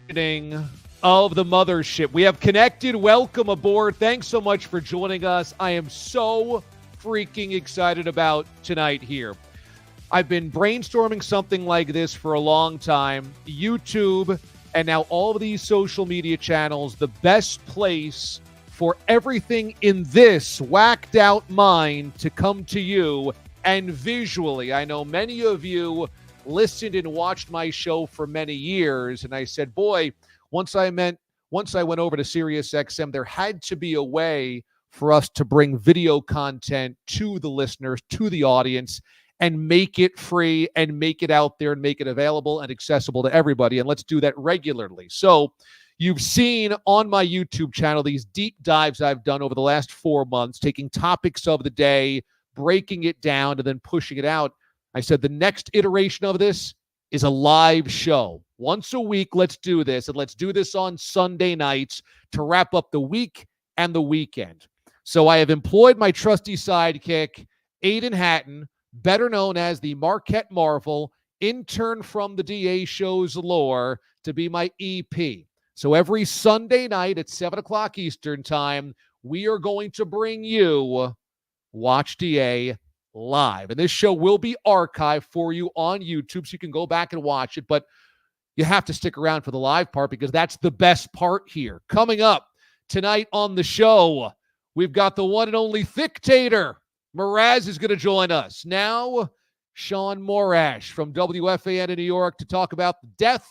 Of the mothership. We have connected. Welcome aboard. Thanks so much for joining us. I am so freaking excited about tonight here. I've been brainstorming something like this for a long time. YouTube and now all of these social media channels, the best place for everything in this whacked out mind to come to you and visually. I know many of you listened and watched my show for many years, and I said, boy, once I went over to SiriusXM, there had to be a way for us to bring video content to the listeners, to the audience, and make it free and make it out there and make it available and accessible to everybody. And let's do that regularly. So you've seen on my YouTube channel these deep dives I've done over the last 4 months, taking topics of the day, breaking it down, and then pushing it out. I said the next iteration of this is a live show. Once a week, let's do this. And let's do this on Sunday nights to wrap up the week and the weekend. So I have employed my trusty sidekick, Aiden Hatton, better known as the Marquette Marvel, intern from the DA show's lore, to be my EP. So every Sunday night at 7 o'clock Eastern time, we are going to bring you Watch D.A. live. And this show will be archived for you on YouTube, so you can go back and watch it. But you have to stick around for the live part because that's the best part here. Coming up tonight on the show, we've got the one and only Dictator. Mraz is going to join us. Now, Shaun Morash from WFAN in New York to talk about the death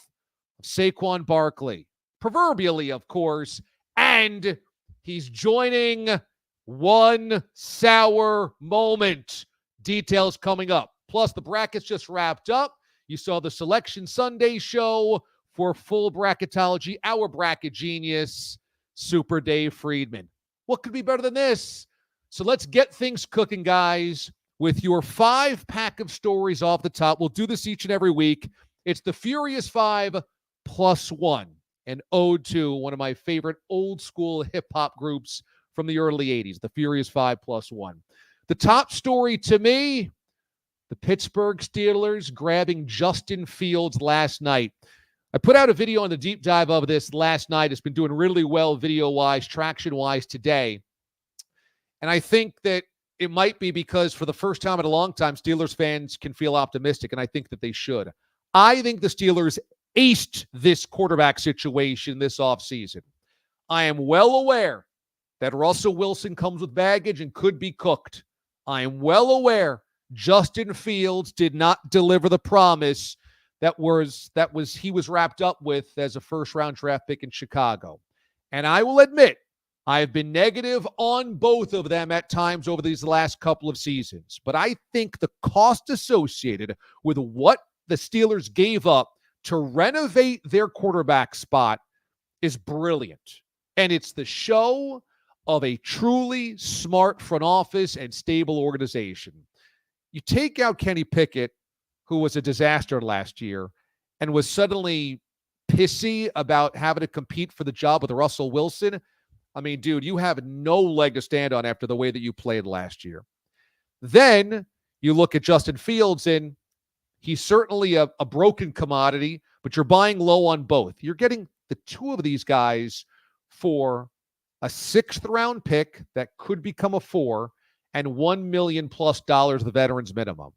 of Saquon Barkley. Proverbially, of course. And he's joining one sour moment. Details coming up. Plus, the brackets just wrapped up. You saw the Selection Sunday show for full bracketology. Our bracket genius, Super Dave Friedman. What could be better than this? So let's get things cooking, guys, with your 5-pack of stories off the top. We'll do this each and every week. It's the Furious 5 plus 1, an ode to one of my favorite old-school hip-hop groups from the early 80s, the Furious 5 plus 1. The top story to me, the Pittsburgh Steelers grabbing Justin Fields last night. I put out a video on the deep dive of this last night. It's been doing really well video-wise, traction-wise today. And I think that it might be because for the first time in a long time, Steelers fans can feel optimistic, and I think that they should. I think the Steelers aced this quarterback situation this offseason. I am well aware that Russell Wilson comes with baggage and could be cooked. I am well aware Justin Fields did not deliver the promise that he was wrapped up with as a first-round draft pick in Chicago. And I will admit, I have been negative on both of them at times over these last couple of seasons. But I think the cost associated with what the Steelers gave up to renovate their quarterback spot is brilliant. And it's the show of a truly smart front office and stable organization. You take out Kenny Pickett, who was a disaster last year, and was suddenly pissy about having to compete for the job with Russell Wilson. I mean, dude, you have no leg to stand on after the way that you played last year. Then you look at Justin Fields, and he's certainly a broken commodity, but you're buying low on both. You're getting the two of these guys for a 6th-round pick that could become a 4 and $1 million+ the veterans minimum.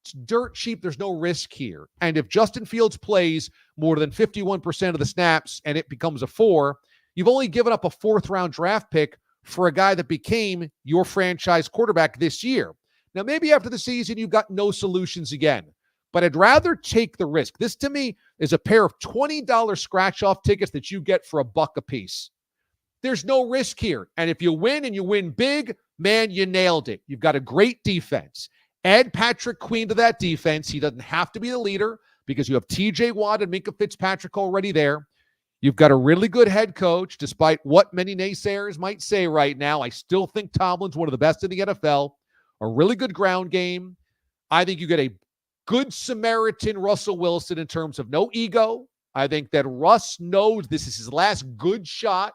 It's dirt cheap. There's no risk here. And if Justin Fields plays more than 51% of the snaps and it becomes a 4, you've only given up a 4th-round draft pick for a guy that became your franchise quarterback this year. Now, maybe after the season, you've got no solutions again, but I'd rather take the risk. This, to me, is a pair of $20 scratch-off tickets that you get for $1 a piece. There's no risk here. And if you win and you win big, man, you nailed it. You've got a great defense. Add Patrick Queen to that defense. He doesn't have to be the leader because you have TJ Watt and Minkah Fitzpatrick already there. You've got a really good head coach, despite what many naysayers might say right now. I still think Tomlin's one of the best in the NFL. A really good ground game. I think you get a good Samaritan Russell Wilson in terms of no ego. I think that Russ knows this is his last good shot.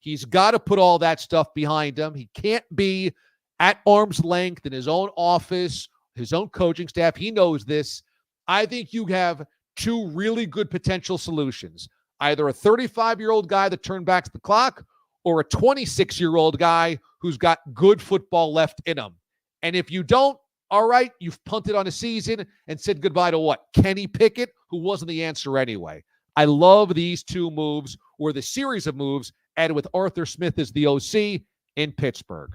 He's got to put all that stuff behind him. He can't be at arm's length in his own office, his own coaching staff. He knows this. I think you have two really good potential solutions. Either a 35-year-old guy that turned back the clock or a 26-year-old guy who's got good football left in him. And if you don't, all right, you've punted on a season and said goodbye to what? Kenny Pickett, who wasn't the answer anyway. I love these two moves, or the series of moves, added with Arthur Smith as the OC in Pittsburgh.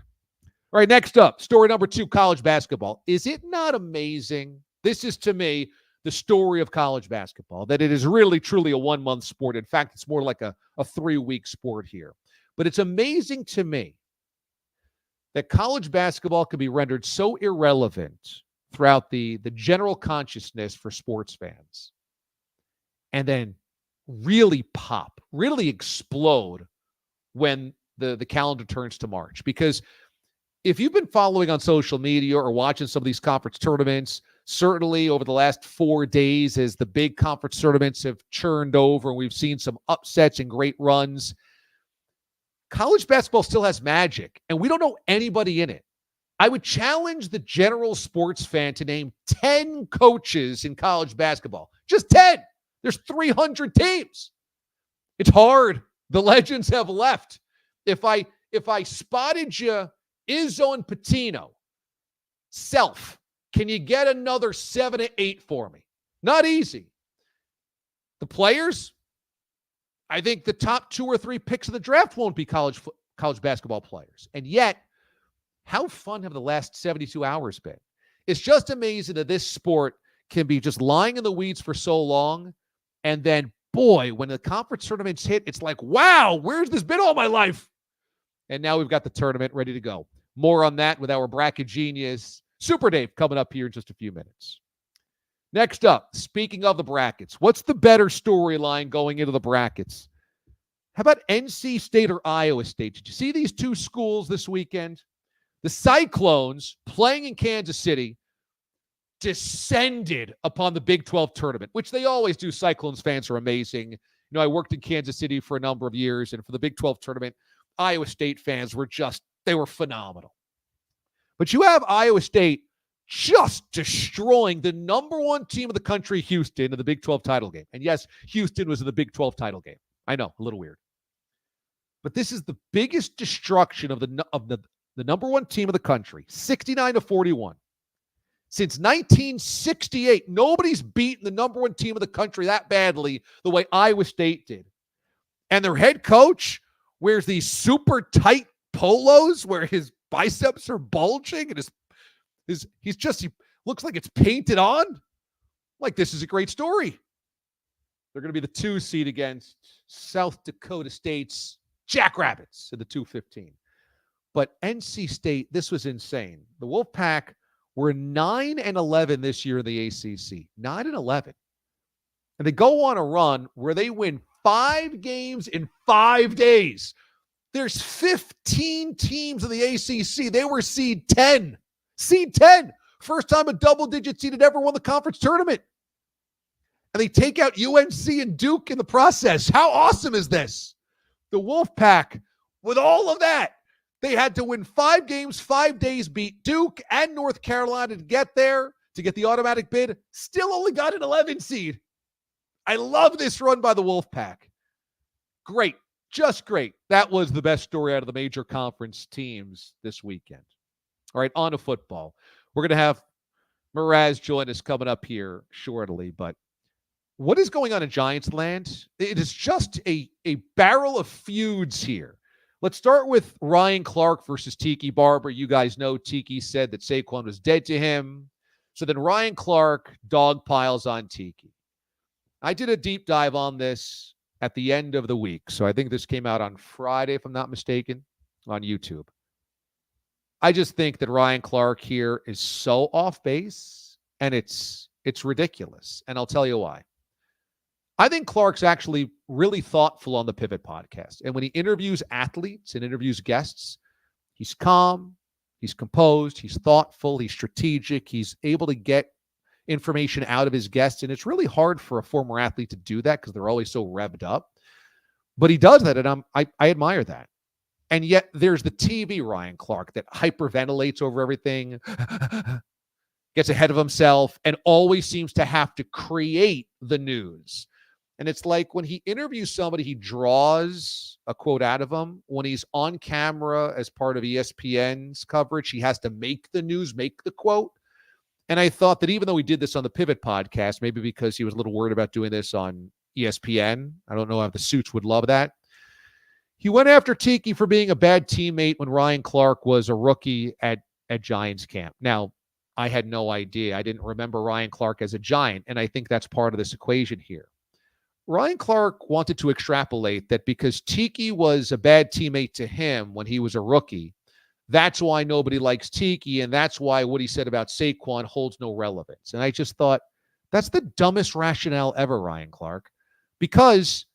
All right, next up, story number 2, college basketball. Is it not amazing? This is, to me, the story of college basketball, that it is really, truly a one-month sport. In fact, it's more like a 3-week sport here. But it's amazing to me that college basketball can be rendered so irrelevant throughout the general consciousness for sports fans, and then really pop, really explode when the calendar turns to March. Because if you've been following on social media or watching some of these conference tournaments, certainly over the last 4 days as the big conference tournaments have churned over and we've seen some upsets and great runs, college basketball still has magic, and we don't know anybody in it. I would challenge the general sports fan to name 10 coaches in college basketball. Just 10. There's 300 teams. It's hard. The legends have left. If I spotted you, Izzo and Patino, Self, can you get another 7 to 8 for me? Not easy. The players, I think the top 2 or 3 picks of the draft won't be college basketball players. And yet, how fun have the last 72 hours been? It's just amazing that this sport can be just lying in the weeds for so long. And then, boy, when the conference tournaments hit, it's like, wow, where's this been all my life? And now we've got the tournament ready to go. More on that with our bracket genius, Super Dave, coming up here in just a few minutes. Next up, speaking of the brackets, what's the better storyline going into the brackets? How about NC State or Iowa State? Did you see these two schools this weekend? The Cyclones, playing in Kansas City, descended upon the Big 12 tournament, which they always do. Cyclones fans are amazing. You know, I worked in Kansas City for a number of years, and for the Big 12 tournament, Iowa State fans were they were phenomenal. But you have Iowa State just destroying the number 1 team of the country, Houston, in the Big 12 title game. And yes, Houston was in the Big 12 title game. I know, a little weird. But this is the biggest destruction of the number 1 team of the country, 69-41. Since 1968, nobody's beaten the number 1 team of the country that badly the way Iowa State did. And their head coach wears these super tight polos where his biceps are bulging and he looks like it's painted on. Like, this is a great story. They're going to be the 2 seed against South Dakota State's Jackrabbits in the 2-15. But NC State, this was insane. The Wolfpack were 9-11 this year in the ACC. 9-11. And they go on a run where they win 5 games in 5 days. There's 15 teams in the ACC. They were seed 10. Seed 10. First time a double-digit seed had ever won the conference tournament. And they take out UNC and Duke in the process. How awesome is this? The Wolfpack, with all of that, they had to win 5 games, 5 days, beat Duke and North Carolina to get there, to get the automatic bid. Still only got an 11 seed. I love this run by the Wolfpack. Great. Just great. That was the best story out of the major conference teams this weekend. All right, on to football. We're going to have Mraz join us coming up here shortly, but what is going on in Giants land? It is just a barrel of feuds here. Let's start with Ryan Clark versus Tiki Barber. You guys know Tiki said that Saquon was dead to him. So then Ryan Clark dog piles on Tiki. I did a deep dive on this at the end of the week. So I think this came out on Friday, if I'm not mistaken, on YouTube. I just think that Ryan Clark here is so off base, and it's ridiculous. And I'll tell you why. I think Clark's actually really thoughtful on the Pivot podcast. And when he interviews athletes and interviews guests, he's calm, he's composed, he's thoughtful, he's strategic, he's able to get information out of his guests. And it's really hard for a former athlete to do that because they're always so revved up. But he does that, and I admire that. And yet there's the TV Ryan Clark that hyperventilates over everything, gets ahead of himself, and always seems to have to create the news. And it's like when he interviews somebody, he draws a quote out of them. When he's on camera as part of ESPN's coverage, he has to make the news, make the quote. And I thought that even though we did this on the Pivot podcast, maybe because he was a little worried about doing this on ESPN, I don't know if the suits would love that. He went after Tiki for being a bad teammate when Ryan Clark was a rookie at Giants camp. Now, I had no idea. I didn't remember Ryan Clark as a Giant, and I think that's part of this equation here. Ryan Clark wanted to extrapolate that because Tiki was a bad teammate to him when he was a rookie, that's why nobody likes Tiki, and that's why what he said about Saquon holds no relevance. And I just thought, that's the dumbest rationale ever, Ryan Clark, because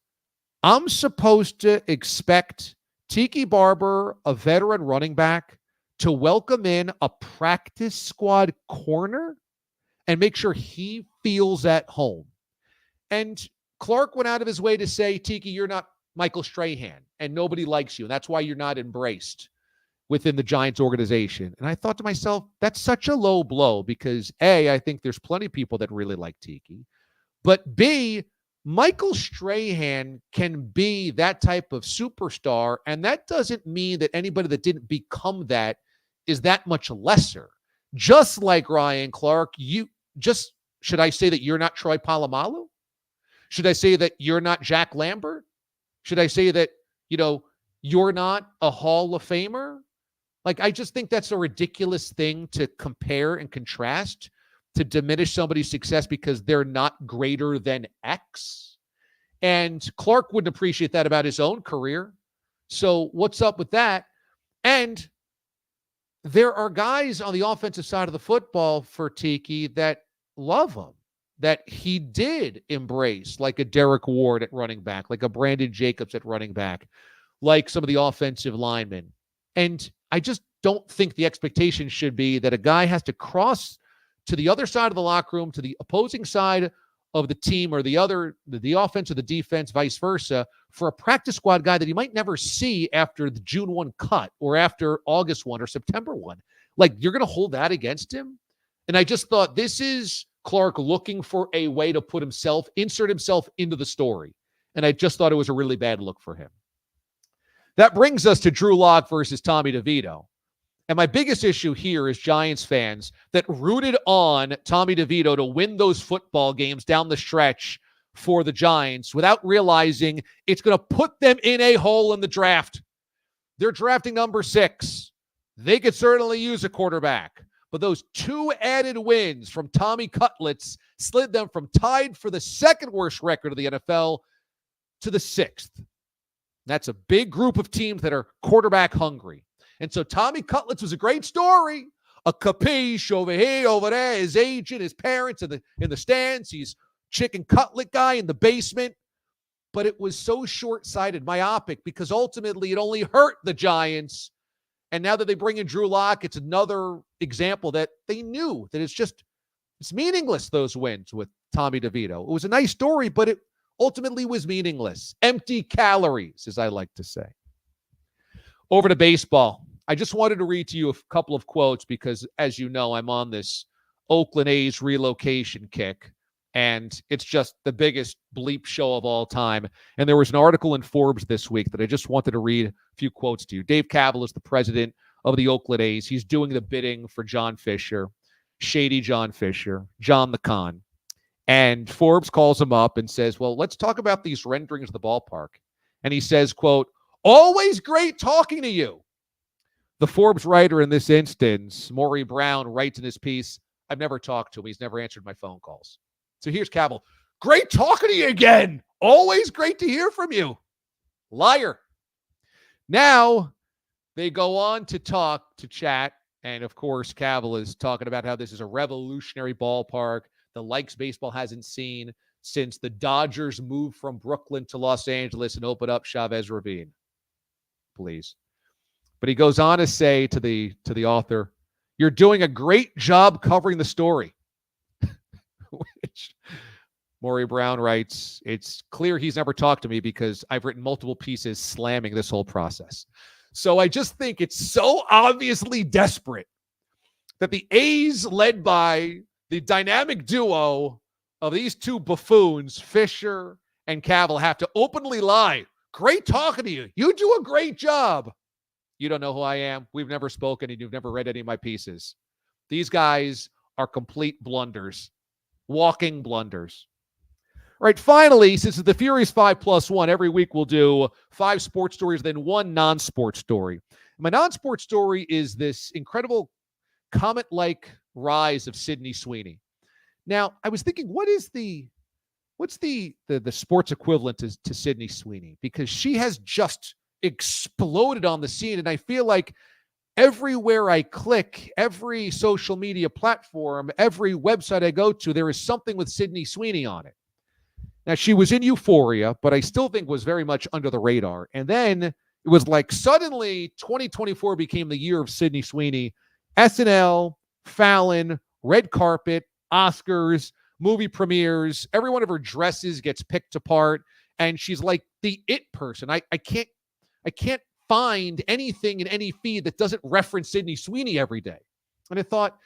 I'm supposed to expect Tiki Barber, a veteran running back, to welcome in a practice squad corner and make sure he feels at home. And Clark went out of his way to say, Tiki, you're not Michael Strahan, and nobody likes you, and that's why you're not embraced within the Giants organization. And I thought to myself, that's such a low blow because, A, I think there's plenty of people that really like Tiki, but B, Michael Strahan can be that type of superstar, and that doesn't mean that anybody that didn't become that is that much lesser. Just like Ryan Clark, should I say that you're not Troy Polamalu? Should I say that you're not Jack Lambert? Should I say that, you're not a Hall of Famer? Like, I just think that's a ridiculous thing to compare and contrast, to diminish somebody's success because they're not greater than X. And Clark wouldn't appreciate that about his own career. So what's up with that? And there are guys on the offensive side of the football for Tiki that love him, that he did embrace, like a Derek Ward at running back, like a Brandon Jacobs at running back, like some of the offensive linemen. And I just don't think the expectation should be that a guy has to cross to the other side of the locker room, to the opposing side of the team, or the offense or the defense, vice versa, for a practice squad guy that he might never see after the June 1 cut or after August 1 or September 1. Like, you're going to hold that against him? And I just thought, this is Clark looking for a way to insert himself into the story. And I just thought it was a really bad look for him. That brings us to Drew Lock versus Tommy DeVito. And my biggest issue here is Giants fans that rooted on Tommy DeVito to win those football games down the stretch for the Giants without realizing it's going to put them in a hole in the draft. They're drafting number 6. They could certainly use a quarterback. But those 2 added wins from Tommy Cutlets slid them from tied for the second worst record of the NFL to the 6th. That's a big group of teams that are quarterback hungry. And so Tommy Cutlets was a great story. A capiche over here, over there, his agent, his parents in the stands. He's chicken cutlet guy in the basement. But it was so short-sighted, myopic, because ultimately it only hurt the Giants. And now that they bring in Drew Lock, it's another example that they knew that it's meaningless, those wins with Tommy DeVito. It was a nice story, but it ultimately was meaningless. Empty calories, as I like to say. Over to baseball. I just wanted to read to you a couple of quotes because, as you know, I'm on this Oakland A's relocation kick, and it's just the biggest bleep show of all time. And there was an article in Forbes this week that I just wanted to read a few quotes to you. Dave Kaval is the president of the Oakland A's. He's doing the bidding for John Fisher, shady John Fisher, John the Con. And Forbes calls him up and says, well, let's talk about these renderings of the ballpark. And he says, quote, always great talking to you. The Forbes writer in this instance, Maury Brown, writes in his piece, I've never talked to him. He's never answered my phone calls. So here's Kaval. Great talking to you again. Always great to hear from you. Liar. Now they go on to chat. And of course, Kaval is talking about how this is a revolutionary ballpark, the likes baseball hasn't seen since the Dodgers moved from Brooklyn to Los Angeles and opened up Chavez Ravine. Please. But he goes on to say to the author, you're doing a great job covering the story. Which Maury Brown writes, it's clear he's never talked to me because I've written multiple pieces slamming this whole process. So I just think it's so obviously desperate that the A's, led by the dynamic duo of these 2 buffoons, Fisher and Cavill have to openly lie. Great talking to you. You do a great job. You don't know who I am. We've never spoken, and you've never read any of my pieces. These guys are complete blunders, walking blunders. All right, finally, since it's the Furious 5+1, every week we'll do 5 sports stories, then 1 non-sports story. My non-sports story is this incredible comet-like rise of Sydney Sweeney. Now, I was thinking, what's the sports equivalent to Sydney Sweeney? Because she has just exploded on the scene, and I feel like everywhere I click, every social media platform, every website I go to, there is something with Sydney Sweeney on it. Now, she was in Euphoria, but I still think was very much under the radar. And then it was like suddenly 2024 became the year of Sydney Sweeney. SNL, Fallon, red carpet, Oscars, movie premieres. Every one of her dresses gets picked apart, and she's like the it person. I can't find anything in any feed that doesn't reference Sydney Sweeney every day. And I thought,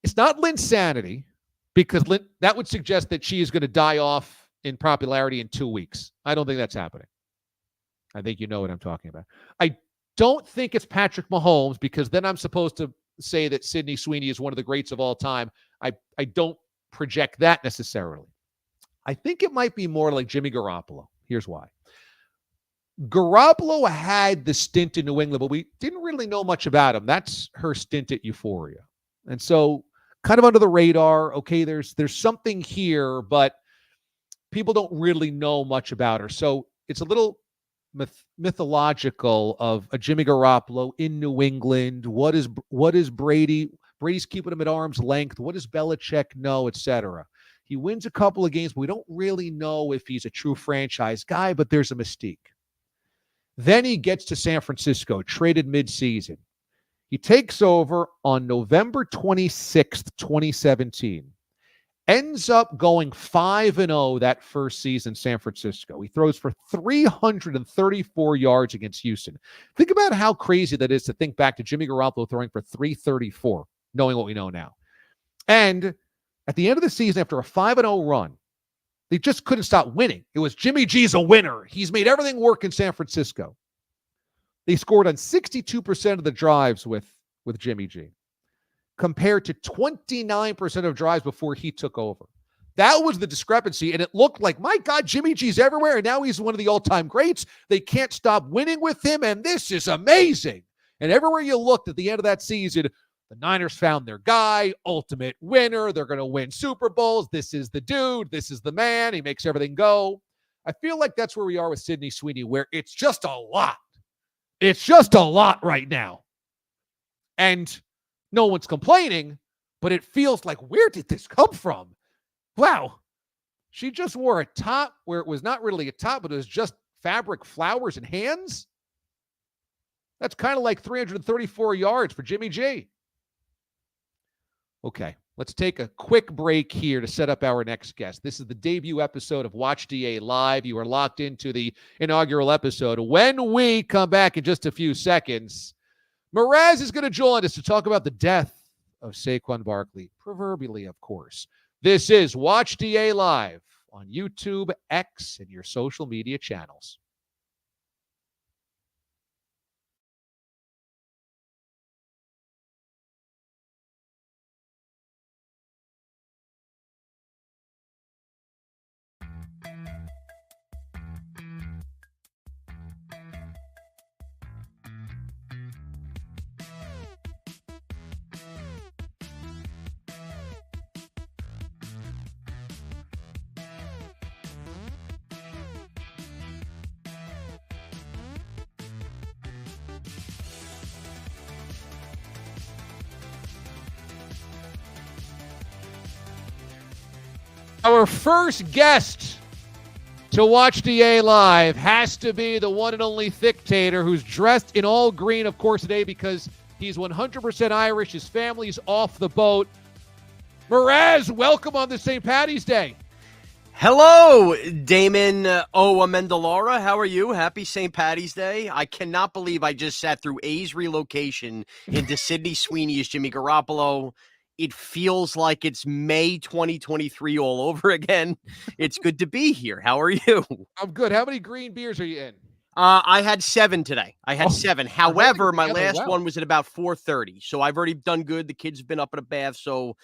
it's not Linsanity, because that would suggest that she is going to die off in popularity in 2 weeks. I don't think that's happening. I think you know what I'm talking about. I don't think it's Patrick Mahomes, because then I'm supposed to say that Sydney Sweeney is one of the greats of all time. I don't project that necessarily. I think it might be more like Jimmy Garoppolo. Here's why. Garoppolo had the stint in New England, but we didn't really know much about him. That's her stint at Euphoria. And so kind of under the radar, okay, there's something here, but people don't really know much about her. So it's a little mythological of a Jimmy Garoppolo in New England. What is Brady? Brady's keeping him at arm's length. What does Belichick know, etc.? He wins a couple of games, but we don't really know if he's a true franchise guy, but there's a mystique. Then he gets to San Francisco, traded midseason. He takes over on November 26th, 2017. Ends up going 5-0 that first season in San Francisco. He throws for 334 yards against Houston. Think about how crazy that is to think back to Jimmy Garoppolo throwing for 334, knowing what we know now. And at the end of the season, after a 5-0 run, they just couldn't stop winning. It was Jimmy G's a winner. He's made everything work in San Francisco. They scored on 62% of the drives with Jimmy G, compared to 29% of drives before he took over. That was the discrepancy, and it looked like, my God, Jimmy G's everywhere, and now he's one of the all-time greats. They can't stop winning with him, and this is amazing. And everywhere you looked at the end of that season, the Niners found their guy, ultimate winner. They're going to win Super Bowls. This is the dude. This is the man. He makes everything go. I feel like that's where we are with Sydney Sweeney, where it's just a lot. It's just a lot right now. And no one's complaining, but it feels like, where did this come from? Wow. She just wore a top where it was not really a top, but it was just fabric, flowers, and hands. That's kind of like 334 yards for Jimmy G. Okay, let's take a quick break here to set up our next guest. This is the debut episode of Watch D.A. Live. You are locked into the inaugural episode. When we come back in just a few seconds, Mraz is going to join us to talk about the death of Saquon Barkley, proverbially, of course. This is Watch D.A. Live on YouTube, X, and your social media channels. Our first guest to Watch D.A. Live has to be the one and only Thictator, who's dressed in all green, of course, today because he's 100% Irish. His family's off the boat. Mraz, welcome on the St. Paddy's Day. Hello, Damon Amendolara. How are you? Happy St. Paddy's Day. I cannot believe I just sat through A's relocation into Sydney Sweeney as Jimmy Garoppolo. It feels like it's May 2023 all over again. It's good to be here. How are you? I'm good. How many green beers are you in? I had 7 today. I had 7. We're hanging However, my together last well. one was at about 4:30. So I've already done good. The kids have been up in a bath. So,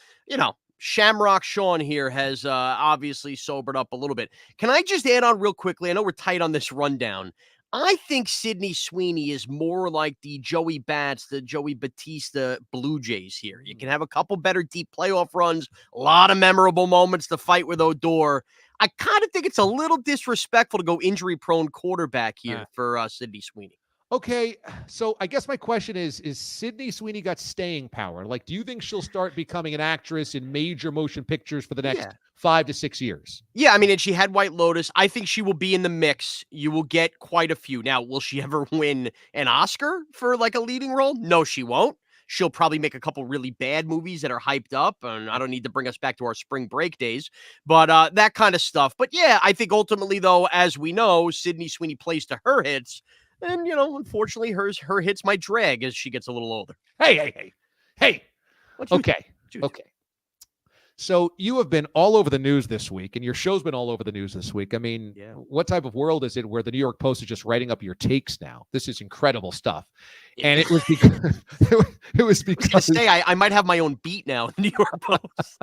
Shamrock Shaun here has obviously sobered up a little bit. Can I just add on real quickly? I know we're tight on this rundown. I think Sydney Sweeney is more like the Joey Bats, the Joey Batista Blue Jays here. You can have a couple better deep playoff runs, a lot of memorable moments to fight with Odor. I kind of think it's a little disrespectful to go injury-prone quarterback here for Sydney Sweeney. Okay, so I guess my question is Sydney Sweeney got staying power? Like, do you think she'll start becoming an actress in major motion pictures for the next 5 to 6 years? Yeah, I mean, and she had White Lotus. I think she will be in the mix. You will get quite a few. Now, will she ever win an Oscar for like a leading role? No, she won't. She'll probably make a couple really bad movies that are hyped up, and I don't need to bring us back to our spring break days, but that kind of stuff. But yeah, I think ultimately, though, as we know, Sydney Sweeney plays to her hits. And, unfortunately, her hits might drag as she gets a little older. Hey. Okay. So you have been all over the news this week, and your show's been all over the news this week. I mean, what type of world is it where the New York Post is just writing up your takes now? This is incredible stuff. And it was because I might have my own beat now in the New York Post.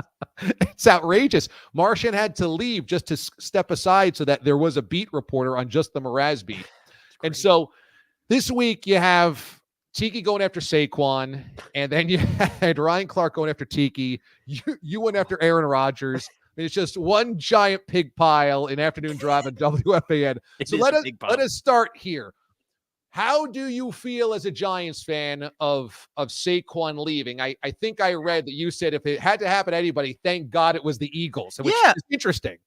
It's outrageous. Martian had to leave just to step aside so that there was a beat reporter on just the Mraz beat. And so this week you have Tiki going after Saquon, and then you had Ryan Clark going after Tiki. You went after Aaron Rodgers. I mean, it's just one giant pig pile in Afternoon Drive at WFAN. So let us start here. How do you feel as a Giants fan of Saquon leaving? I think I read that you said if it had to happen to anybody, thank God it was the Eagles, which is interesting.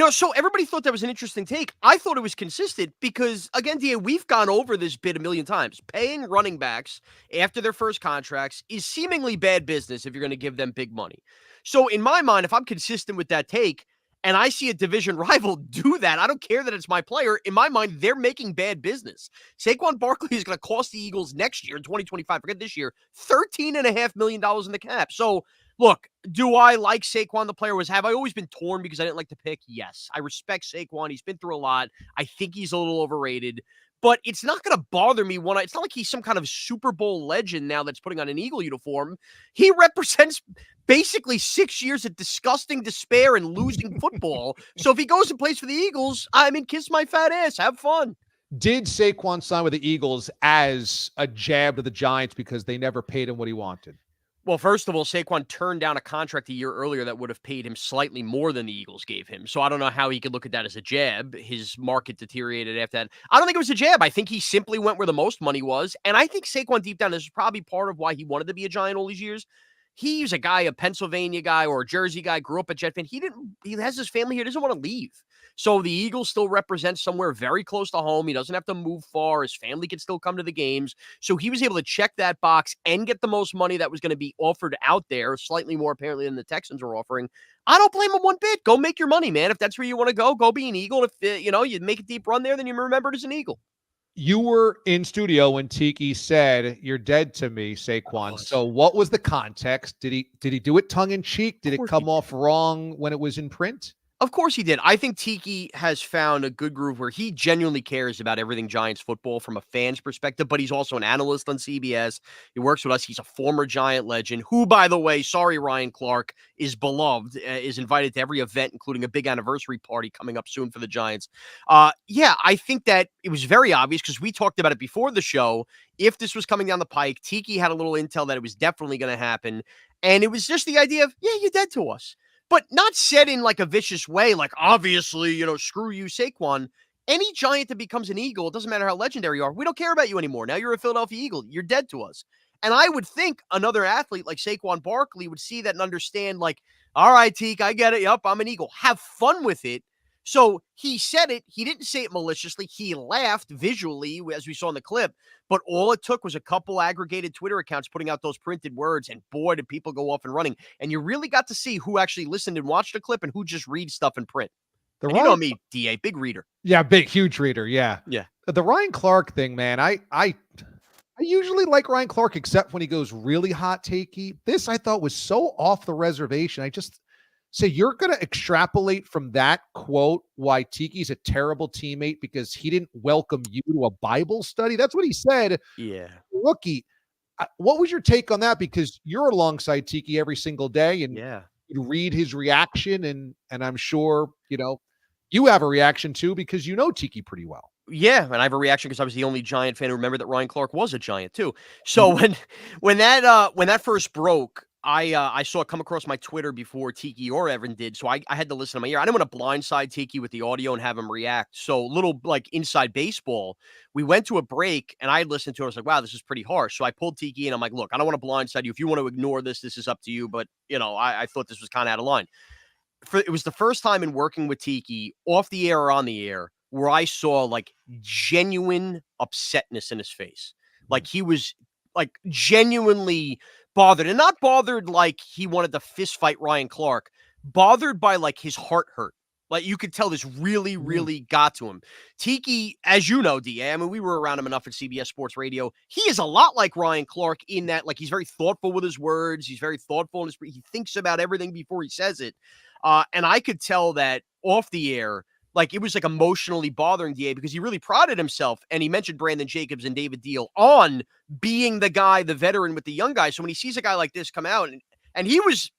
So everybody thought that was an interesting take. I thought it was consistent because, again, DA, we've gone over this bit a million times. Paying running backs after their first contracts is seemingly bad business if you're going to give them big money. So in my mind, if I'm consistent with that take and I see a division rival do that, I don't care that it's my player. In my mind, they're making bad business. Saquon Barkley is going to cost the Eagles next year in 2025, forget this year, $13.5 million in the cap. So, look, do I like Saquon, the player? Have I always been torn because I didn't like the pick? Yes. I respect Saquon. He's been through a lot. I think he's a little overrated. But it's not going to bother me it's not like he's some kind of Super Bowl legend now that's putting on an Eagle uniform. He represents basically 6 years of disgusting despair and losing football. So if he goes and plays for the Eagles, I mean, kiss my fat ass. Have fun. Did Saquon sign with the Eagles as a jab to the Giants because they never paid him what he wanted? Well, first of all, Saquon turned down a contract a year earlier that would have paid him slightly more than the Eagles gave him. So I don't know how he could look at that as a jab. His market deteriorated after that. I don't think it was a jab. I think he simply went where the most money was. And I think Saquon deep down, this is probably part of why he wanted to be a Giant all these years. He's a guy, a Pennsylvania guy or a Jersey guy, grew up a Jet fan. He has his family here, doesn't want to leave. So the Eagles still represent somewhere very close to home. He doesn't have to move far. His family can still come to the games. So he was able to check that box and get the most money that was going to be offered out there, slightly more apparently than the Texans were offering. I don't blame him one bit. Go make your money, man. If that's where you want to go be an Eagle. If you make a deep run there, then you're remembered as an Eagle. You were in studio when Tiki said, "You're dead to me, Saquon." So what was the context? Did he do it tongue in cheek? Did it come off wrong when it was in print? Of course he did. I think Tiki has found a good groove where he genuinely cares about everything Giants football from a fan's perspective, but he's also an analyst on CBS. He works with us. He's a former Giant legend who, by the way, sorry, Ryan Clark, is beloved, is invited to every event, including a big anniversary party coming up soon for the Giants. I think that it was very obvious because we talked about it before the show. If this was coming down the pike, Tiki had a little intel that it was definitely going to happen. And it was just the idea of, you're dead to us. But not said in like a vicious way, like obviously, screw you, Saquon. Any Giant that becomes an Eagle, it doesn't matter how legendary you are, we don't care about you anymore. Now you're a Philadelphia Eagle. You're dead to us. And I would think another athlete like Saquon Barkley would see that and understand like, all right, Teak, I get it. Yup, I'm an Eagle. Have fun with it. So he said it. He didn't say it maliciously. He laughed visually, as we saw in the clip. But all it took was a couple aggregated Twitter accounts putting out those printed words. And boy, did people go off and running. And you really got to see who actually listened and watched the clip and who just reads stuff in print. You know me, DA, big reader. Yeah, huge reader. Yeah. Yeah. The Ryan Clark thing, man, I I usually like Ryan Clark, except when he goes really hot takey. This I thought was so off the reservation. I just say you're going to extrapolate from that quote why Tiki's a terrible teammate because he didn't welcome you to a Bible study. That's what he said. Yeah. Rookie. What was your take on that? Because you're alongside Tiki every single day, and Yeah. you read his reaction, and I'm sure you have a reaction too because you know Tiki pretty well. Yeah, and I have a reaction because I was the only Giant fan who remembered that Ryan Clark was a Giant too. So when that first broke, I saw it come across my Twitter before Tiki or Evan did. So I had to listen to my ear. I didn't want to blindside Tiki with the audio and have him react. So little like inside baseball, we went to a break and I listened to it. I was like, wow, this is pretty harsh. So I pulled Tiki and I'm like, look, I don't want to blindside you. If you want to ignore this, this is up to you. But I thought this was kind of out of line. It was the first time in working with Tiki off the air or on the air where I saw like genuine upsetness in his face. Like he was like genuinely bothered, and not bothered like he wanted to fist fight Ryan Clark, bothered by like his heart hurt. Like you could tell this really, really got to him. Tiki, as you know, DA, I mean, we were around him enough at CBS Sports Radio. He is a lot like Ryan Clark in that, like, he's very thoughtful with his words. He's very thoughtful. He thinks about everything before he says it. And I could tell that off the air, like it was like emotionally bothering DA because he really prided himself. And he mentioned Brandon Jacobs and David Deal on being the guy, the veteran with the young guys. So when he sees a guy like this come out and he was,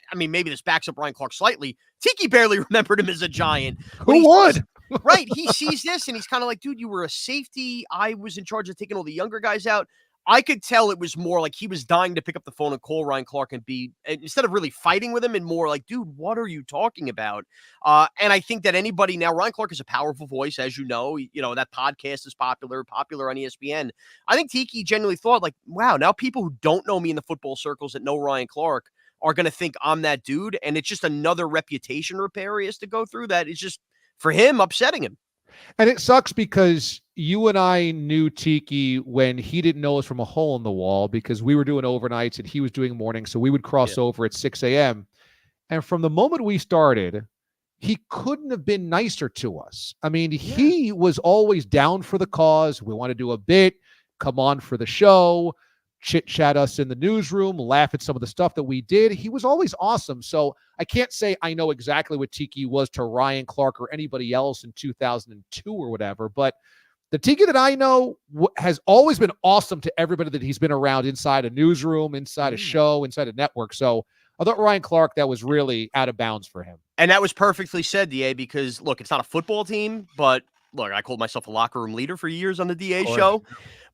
I mean, maybe this backs up Ryan Clark slightly. Tiki barely remembered him as a Giant. Who would? Right. He sees this and he's kind of like, dude, you were a safety. I was in charge of taking all the younger guys out. I could tell it was more like he was dying to pick up the phone and call Ryan Clark and be, instead of really fighting with him, and more like, dude, what are you talking about? And I think that anybody now, Ryan Clark is a powerful voice, as you know, that podcast is popular on ESPN. I think Tiki genuinely thought like, wow, now people who don't know me in the football circles that know Ryan Clark are going to think I'm that dude. And it's just another reputation repair he has to go through that is just, for him, upsetting him. And it sucks because you and I knew Tiki when he didn't know us from a hole in the wall because we were doing overnights and he was doing mornings. So we would cross over at 6 a.m. And from the moment we started, he couldn't have been nicer to us. I mean, he was always down for the cause. We want to do a bit, come on for the show, chit-chat us in the newsroom, laugh at some of the stuff that we did. He was always awesome. So I can't say I know exactly what Tiki was to Ryan Clark or anybody else in 2002 or whatever, but the Tiki that I know has always been awesome to everybody that he's been around inside a newsroom, inside a show, inside a network. So I thought Ryan Clark, that was really out of bounds for him. And that was perfectly said, DA, because look, it's not a football team, but look, I called myself a locker room leader for years on the DA show.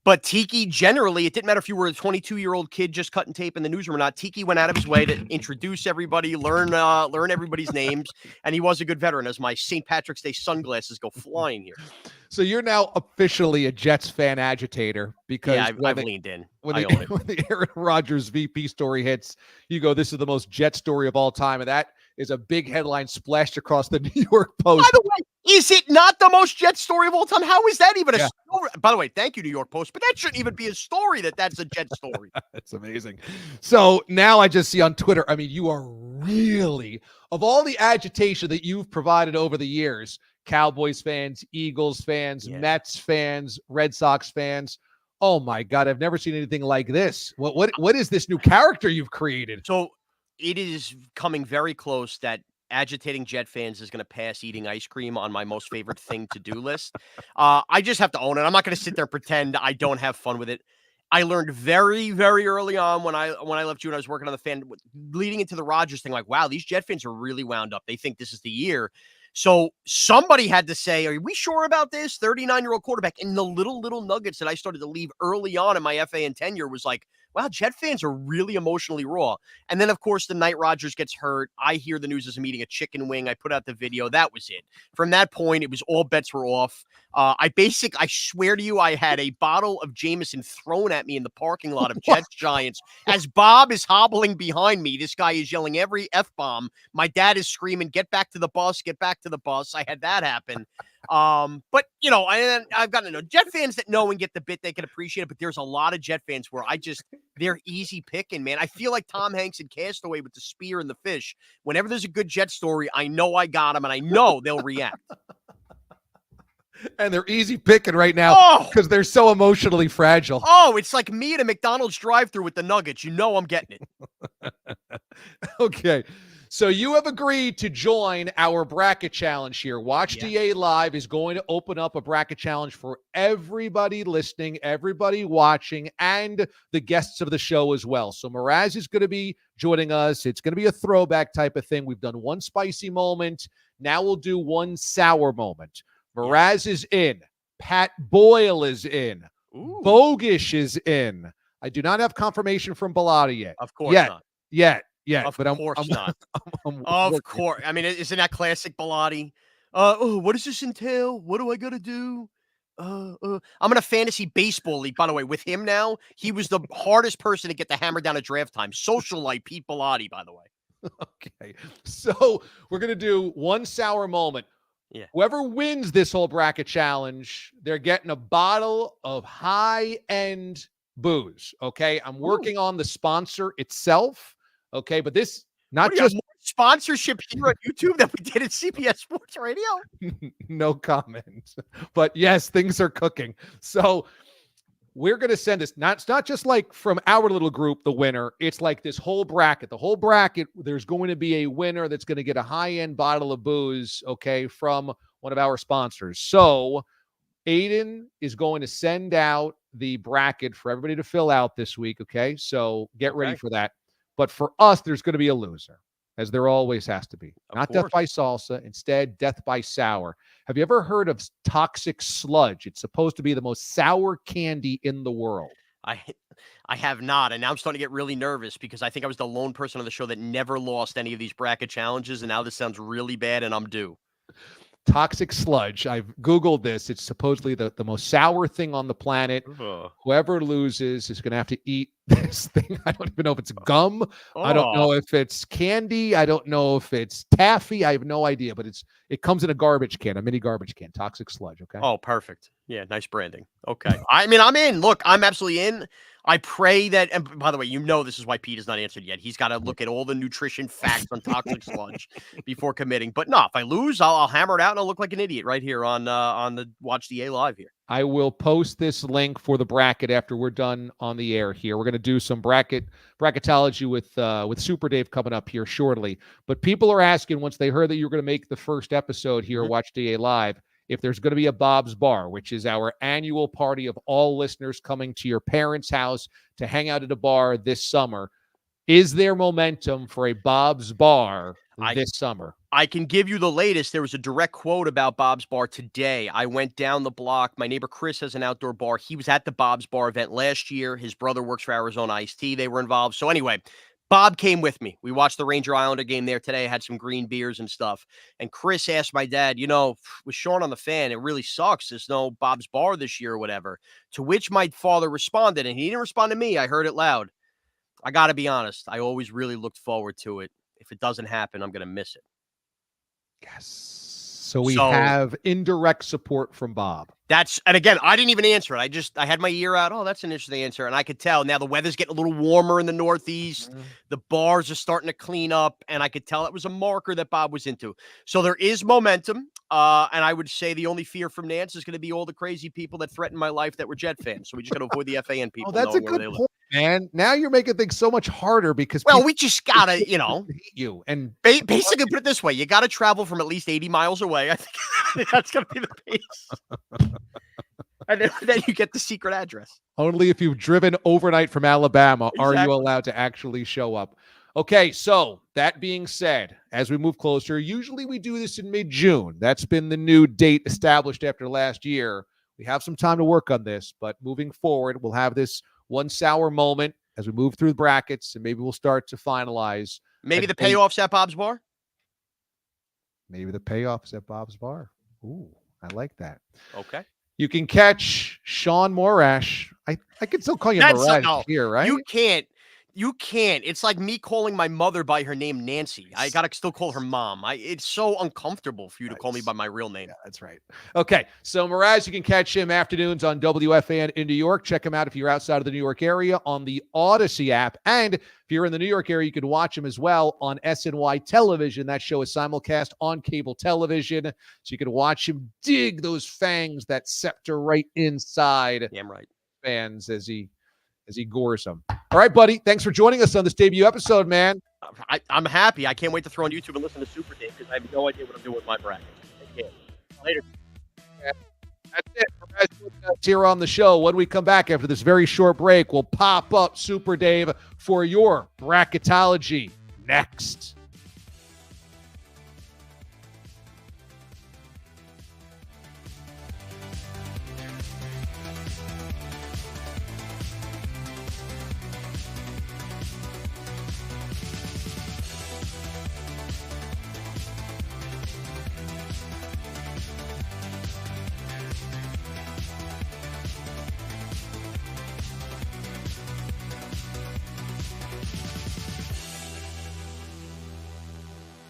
But Tiki, generally, it didn't matter if you were a 22-year-old kid just cutting tape in the newsroom or not. Tiki went out of his way to introduce everybody, learn everybody's names, and he was a good veteran as my St. Patrick's Day sunglasses go flying here. So you're now officially a Jets fan agitator because I've leaned in. When the Aaron Rodgers VP story hits, you go, this is the most Jet story of all time, and that is a big headline splashed across the New York Post. By the way, is it not the most Jet story of all time? How is that even a story? By the way, thank you, New York Post, but that shouldn't even be a story that's a Jet story. That's amazing. So now I just see on Twitter, I mean, you are really, of all the agitation that you've provided over the years, Cowboys fans, Eagles fans, Mets fans, Red Sox fans, oh my God, I've never seen anything like this. What is this new character you've created? So it is coming very close that agitating Jet fans is going to pass eating ice cream on my most favorite thing to do list. I just have to own it. I'm not going to sit there and pretend I don't have fun with it. I learned very, very early on when I left you and I was working on the fan, leading into the Rodgers thing, like, wow, these Jet fans are really wound up. They think this is the year. So somebody had to say, are we sure about this? 39-year-old quarterback. And the little nuggets that I started to leave early on in my FAN tenure was like, wow, Jet fans are really emotionally raw. And then, of course, the night Rodgers gets hurt, I hear the news is I'm eating a chicken wing. I put out the video. That was it. From that point, it was all bets were off. I swear to you, I had a bottle of Jameson thrown at me in the parking lot of Jets Giants. As Bob is hobbling behind me, this guy is yelling every F-bomb. My dad is screaming, get back to the bus, get back to the bus. I had that happen. But I've gotten to know Jet fans that know and get the bit, they can appreciate it. But there's a lot of Jet fans where they're easy picking, man. I feel like Tom Hanks in Castaway with the spear and the fish. Whenever there's a good Jet story, I know I got them and I know they'll react. And they're easy picking right now Oh, because they're so emotionally fragile. oh, it's like me at a McDonald's drive-thru with the nuggets. You know I'm getting it. Okay. So you have agreed to join our bracket challenge here. Watch Yes. DA Live is going to open up a bracket challenge for everybody listening, everybody watching, and the guests of the show as well. So Mraz is going to be joining us. It's going to be a throwback type of thing. We've done one spicy moment. Now we'll do one sour moment. Mraz is in. Pat Boyle is in. Ooh. Bogish is in. I do not have confirmation from Ballad yet. Of course not. Yet. Of But course not. I'm Of course. I mean, isn't that classic Bilotti? Oh, what does this entail? What do I got to do? I'm in a fantasy baseball league, by the way, with him now. He was the hardest person to get the hammer down at draft time. Socialite Pete Bilotti, by the way. Okay. So we're going to do one sour moment. Yeah. Whoever wins this whole bracket challenge, they're getting a bottle of high-end booze. Okay. I'm working on the sponsor itself. Okay. But this, not just more sponsorship here on YouTube that we did at CBS Sports Radio. No comment. But yes, things are cooking. So we're going to send this. It's not just like from our little group, the winner. It's like this whole bracket. The whole bracket, there's going to be a winner that's going to get a high-end bottle of booze, okay, from one of our sponsors. So Aiden is going to send out the bracket for everybody to fill out this week, okay? So get ready for that. But for us, there's going to be a loser, as there always has to be. Not death by salsa, instead death by sour. Have you ever heard of toxic sludge? It's supposed to be the most sour candy in the world. I have not, and now I'm starting to get really nervous because I think I was the lone person on the show that never lost any of these bracket challenges, and now this sounds really bad, and I'm due. Toxic sludge. I've Googled this. It's supposedly the most sour thing on the planet. Whoever loses is going to have to eat this thing. I don't even know if it's gum. I don't know if it's candy. I don't know if it's taffy. I have no idea, but it comes in a garbage can, a mini garbage can. Toxic sludge. Okay. Oh, perfect. Yeah, nice branding. Okay. I mean, I'm in. Look, I'm absolutely in. I pray that, and by the way, you know this is why Pete has not answered yet. He's got to look at all the nutrition facts on toxic sludge before committing. But no, if I lose, I'll hammer it out and I'll look like an idiot right here on the Watch DA Live here. I will post this link for the bracket after we're done on the air here. We're going to do some bracketology with Super Dave coming up here shortly. But people are asking, once they heard that you were going to make the first episode here, Watch DA Live, if there's going to be a Bob's Bar, which is our annual party of all listeners coming to your parents' house to hang out at a bar this summer. Is there momentum for a Bob's Bar this summer? I can give you the latest. There was a direct quote about Bob's Bar today. I went down the block. My neighbor Chris has an outdoor bar. He was at the Bob's Bar event last year. His brother works for Arizona Iced Tea. They were involved. So anyway, Bob came with me. We watched the Ranger Islander game there today. I had some green beers and stuff. And Chris asked my dad, with Shaun on the fan, it really sucks. There's no Bob's Bar this year or whatever. To which my father responded, and he didn't respond to me. I heard it loud. I got to be honest. I always really looked forward to it. If it doesn't happen, I'm going to miss it. Yes. So we have indirect support from Bob. And again, I didn't even answer it. I had my ear out. Oh, that's an interesting answer. And I could tell now the weather's getting a little warmer in the Northeast. The bars are starting to clean up. And I could tell it was a marker that Bob was into. So there is momentum. And I would say the only fear from Nance is going to be all the crazy people that threatened my life that were Jet fans. So we just got to avoid the FAN people. Oh, that's a good point, man. Now you're making things so much harder because we just got to, hate you. And basically put it this way. You got to travel from at least 80 miles away. I think that's going to be the pace. And then you get the secret address. Only if you've driven overnight from Alabama are you allowed to actually show up. Okay, so that being said, as we move closer, usually we do this in mid-June. That's been the new date established after last year. We have some time to work on this, but moving forward, we'll have this one sour moment as we move through the brackets, and maybe we'll start to finalize. Maybe the payoffs at Bob's Bar? Maybe the payoffs at Bob's Bar. Ooh, I like that. Okay. You can catch Shaun Morash. I can still call you Mraz here, right? You can't. You can't. It's like me calling my mother by her name, Nancy. I got to still call her mom. It's so uncomfortable for you to call me by my real name. Yeah, that's right. Okay, so Mraz, you can catch him afternoons on WFAN in New York. Check him out if you're outside of the New York area on the Odyssey app. And if you're in the New York area, you can watch him as well on SNY television. That show is simulcast on cable television. So you can watch him dig those fangs, that scepter right inside. Damn right. Fans as he gores them. All right, buddy. Thanks for joining us on this debut episode, man. I'm happy. I can't wait to throw on YouTube and listen to Super Dave because I have no idea what I'm doing with my bracket. I can't. Later. That's it. That's here on the show. When we come back after this very short break, we'll pop up Super Dave for your bracketology next.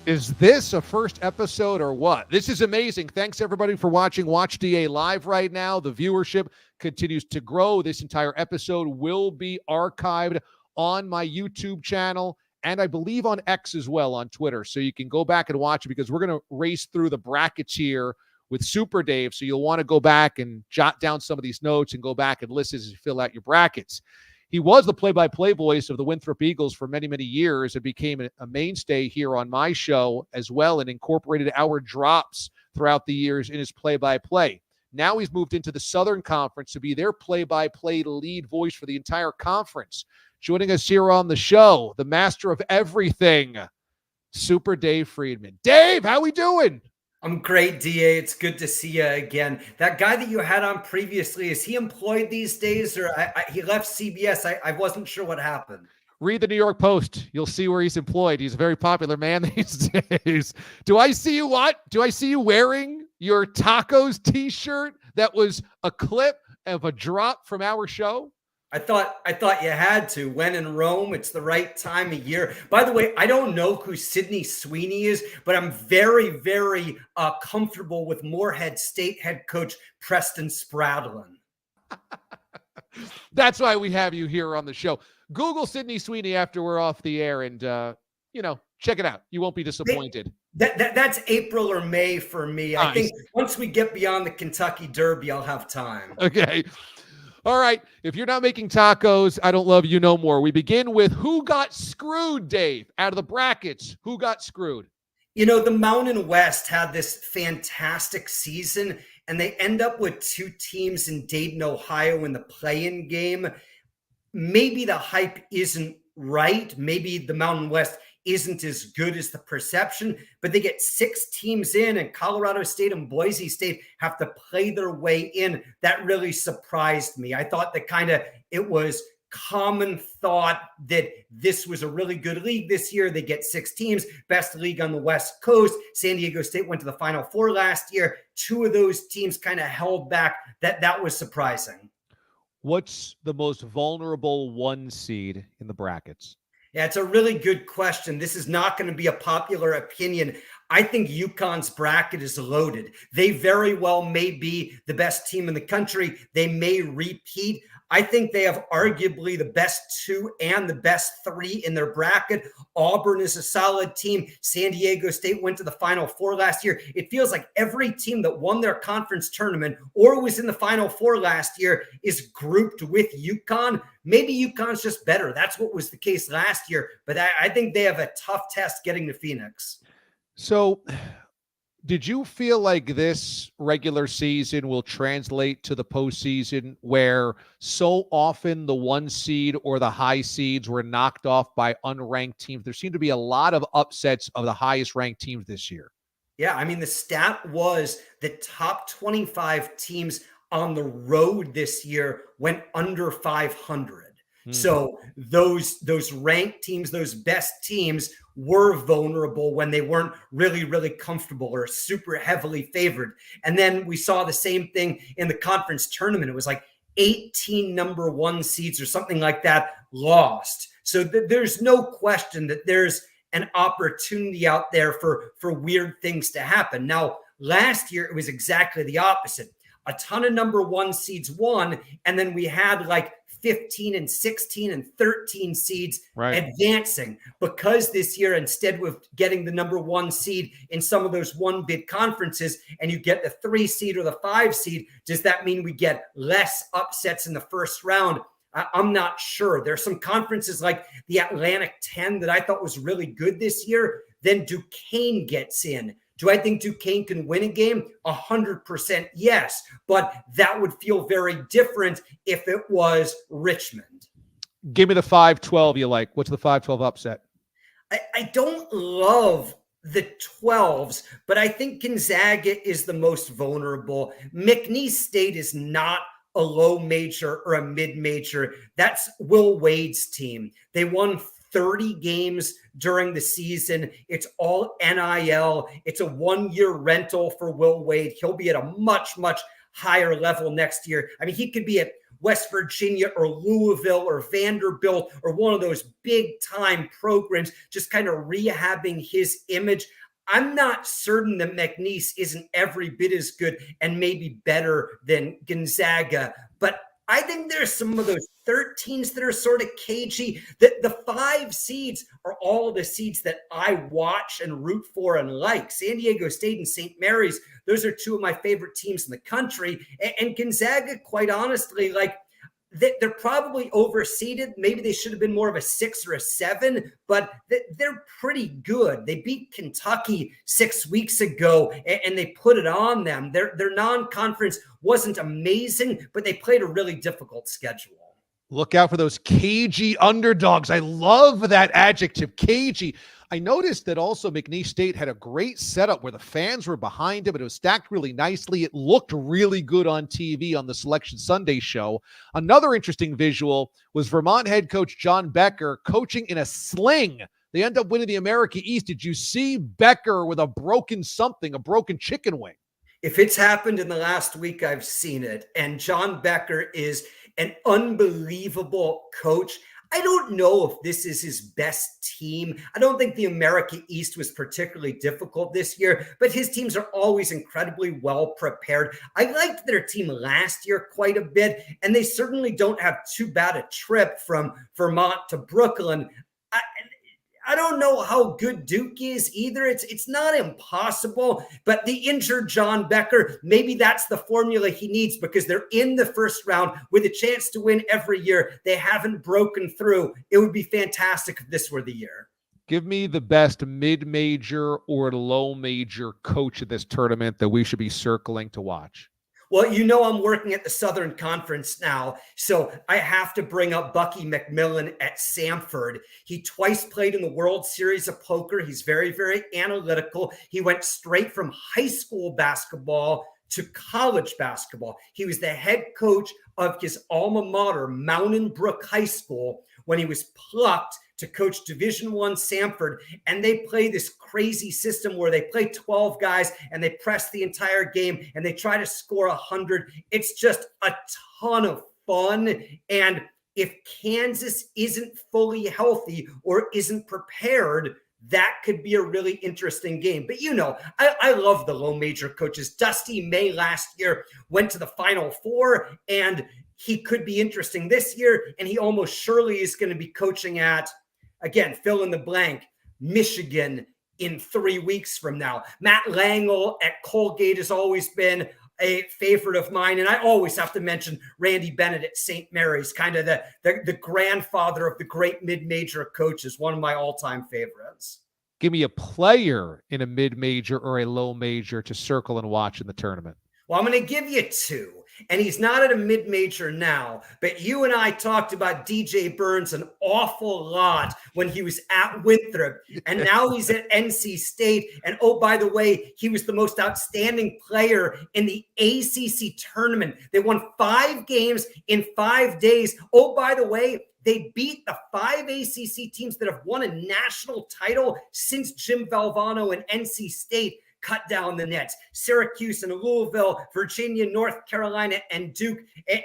Is this a first episode or what? This is amazing. Thanks, everybody, for watching Watch D.A. live right now. The viewership continues to grow. This entire episode will be archived on my YouTube channel and I believe on X as well on Twitter. So you can go back and watch it because we're going to race through the brackets here with Super Dave. So you'll want to go back and jot down some of these notes and go back and listen as you fill out your brackets. He was the play-by-play voice of the Winthrop Eagles for many, many years. It became a mainstay here on my show as well and incorporated our drops throughout the years in his play-by-play. Now he's moved into the Southern Conference to be their play-by-play lead voice for the entire conference. Joining us here on the show, the master of everything, Super Dave Friedman. Dave, how we doing? I'm great, DA. It's good to see you again. That guy that you had on previously, is he employed these days or he left CBS? I wasn't sure what happened. Read the New York Post. You'll see where he's employed. He's a very popular man these days. Do I see you what? Do I see you wearing your tacos t-shirt that was a clip of a drop from our show? I thought you had to. When in Rome, it's the right time of year. By the way, I don't know who Sydney Sweeney is, but I'm very, very comfortable with Moorhead State head coach Preston Spradlin. That's why we have you here on the show. Google Sydney Sweeney after we're off the air and, check it out. You won't be disappointed. That's April or May for me. Nice. I think once we get beyond the Kentucky Derby, I'll have time. Okay. All right. If you're not making tacos, I don't love you no more. We begin with who got screwed, Dave, out of the brackets. Who got screwed? You know, the Mountain West had this fantastic season, and they end up with two teams in Dayton, Ohio in the play-in game. Maybe the hype isn't right. Maybe the Mountain West isn't as good as the perception, but they get 6 teams in and Colorado State and Boise State have to play their way in. That really surprised me. I thought that it was common thought that this was a really good league this year. They get 6 teams, best league on the West Coast. San Diego State went to the Final Four last year. 2 of those teams kind of held back. That was surprising. What's the most vulnerable 1 seed in the brackets? Yeah, it's a really good question. This is not going to be a popular opinion. I think UConn's bracket is loaded. They very well may be the best team in the country. They may repeat. I think they have arguably the best 2 and the best 3 in their bracket. Auburn is a solid team. San Diego State went to the Final Four last year. It feels like every team that won their conference tournament or was in the Final Four last year is grouped with UConn. Maybe UConn's just better. That's what was the case last year. But I think they have a tough test getting to Phoenix. So did you feel like this regular season will translate to the postseason where so often the 1 seed or the high seeds were knocked off by unranked teams? There seemed to be a lot of upsets of the highest ranked teams this year. Yeah, I mean, the stat was the top 25 teams on the road this year went under 500. So those ranked teams, those best teams were vulnerable when they weren't really, really comfortable or super heavily favored. And then we saw the same thing in the conference tournament. It was like 18 number 1 seeds or something like that lost. So there's no question that there's an opportunity out there for weird things to happen. Now, last year, it was exactly the opposite. A ton of number one seeds won, and then we had like 15 and 16 and 13 seeds advancing, because this year, instead of getting the number one seed in some of those one bid conferences and you get the 3 seed or the 5 seed, does that mean we get less upsets in the first round? I'm not sure. There's some conferences like the Atlantic 10 that I thought was really good this year. Then Duquesne gets in. Do I think Duquesne can win a game? 100% yes. But that would feel very different if it was Richmond. Give me the 5-12 you like. What's the 5-12 upset? I don't love the 12s, but I think Gonzaga is the most vulnerable. McNeese State is not a low major or a mid major. That's Will Wade's team. They won 30 games during the season. It's all NIL. It's a 1-year rental for Will Wade. He'll be at a much, much higher level next year. I mean, he could be at West Virginia or Louisville or Vanderbilt or one of those big time programs, just kind of rehabbing his image. I'm not certain that McNeese isn't every bit as good and maybe better than Gonzaga, but I think there's some of those 13s that are sort of cagey. The 5 seeds are all the seeds that I watch and root for and like. San Diego State and St. Mary's, those are 2 of my favorite teams in the country. And Gonzaga, quite honestly, like, they're probably overseeded. Maybe they should have been more of a 6 or a 7, but they're pretty good. They beat Kentucky 6 weeks ago, and they put it on them. Their non-conference wasn't amazing, but they played a really difficult schedule. Look out for those cagey underdogs. I love that adjective, cagey. I noticed that also McNeese State had a great setup where the fans were behind him, but it was stacked really nicely. It looked really good on TV on the Selection Sunday show. Another interesting visual was Vermont head coach John Becker coaching in a sling. They end up winning the America East. Did you see Becker with a broken chicken wing? If it's happened in the last week, I've seen it. And John Becker is an unbelievable coach. I don't know if this is his best team. I don't think the America East was particularly difficult this year, but his teams are always incredibly well prepared. I liked their team last year quite a bit, and they certainly don't have too bad a trip from Vermont to Brooklyn. I don't know how good Duke is either. It's not impossible, but the injured John Becker, maybe that's the formula he needs, because they're in the first round with a chance to win every year. They haven't broken through. It would be fantastic if this were the year. Give me the best mid-major or low-major coach of this tournament that we should be circling to watch. Well, you know, I'm working at the Southern Conference now, so I have to bring up Bucky McMillan at Samford. He twice played in the World Series of Poker. He's very, very analytical. He went straight from high school basketball to college basketball. He was the head coach of his alma mater, Mountain Brook High School, when he was plucked to coach Division I Samford, and they play this crazy system where they play 12 guys and they press the entire game and they try to score 100. It's just a ton of fun. And if Kansas isn't fully healthy or isn't prepared, that could be a really interesting game. But you know, I love the low major coaches. Dusty May last year went to the Final Four, and he could be interesting this year, and he almost surely is going to be coaching at, again, fill in the blank, Michigan in 3 weeks from now. Matt Langle at Colgate has always been a favorite of mine. And I always have to mention Randy Bennett at St. Mary's, kind of the grandfather of the great mid-major coaches, one of my all-time favorites. Give me a player in a mid-major or a low-major to circle and watch in the tournament. Well, I'm going to give you 2. And he's not at a mid-major now, but you and I talked about DJ Burns an awful lot when he was at Winthrop, and now he's at NC State. And oh, by the way, he was the most outstanding player in the ACC tournament. They won 5 games in 5 days. Oh, by the way, they beat the 5 ACC teams that have won a national title since Jim Valvano and NC State cut down the nets. Syracuse and Louisville, Virginia, North Carolina, and Duke.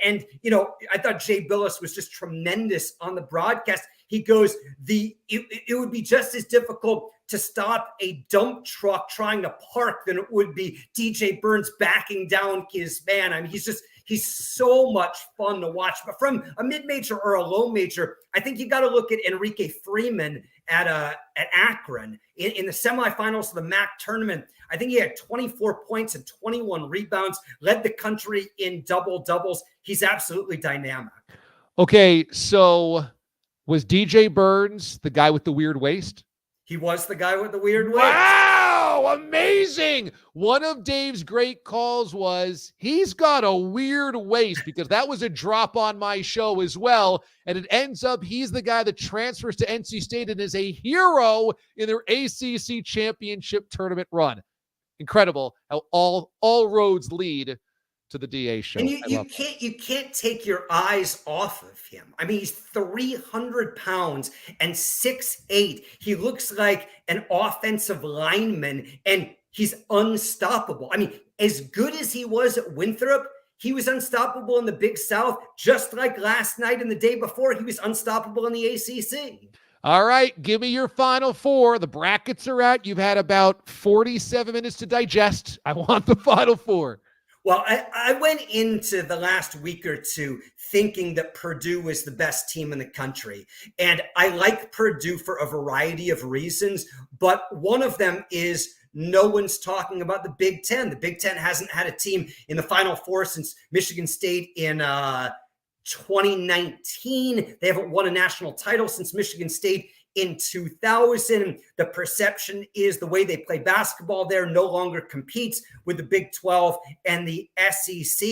And, you know, I thought Jay Billis was just tremendous on the broadcast. He goes, it would be just as difficult to stop a dump truck trying to park than it would be DJ Burns backing down his man. I mean, he's so much fun to watch. But from a mid-major or a low major, I think you got to look at Enrique Friedman at Akron in the semifinals of the MAC tournament. I think he had 24 points and 21 rebounds, led the country in double-doubles. He's absolutely dynamic. Okay, so was DJ Burns the guy with the weird waist? He was the guy with the weird waist. Wow, amazing. One of Dave's great calls was, he's got a weird waist, because that was a drop on my show as well. And it ends up he's the guy that transfers to NC State and is a hero in their ACC championship tournament run. Incredible how all roads lead to the DA show. And you can't take your eyes off of him. I mean, he's 300 pounds and 6'8". He looks like an offensive lineman, and he's unstoppable. I mean, as good as he was at Winthrop, he was unstoppable in the Big South, just like last night and the day before, he was unstoppable in the ACC. All right, give me your final four. The brackets are out. You've had about 47 minutes to digest. I want the final four. Well, I went into the last week or two thinking that Purdue was the best team in the country. And I like Purdue for a variety of reasons, but one of them is no one's talking about the Big Ten. The Big Ten hasn't had a team in the Final Four since Michigan State in 2019. They haven't won a national title since Michigan State in 2000. The perception is the way they play basketball there no longer competes with the Big 12 and the SEC.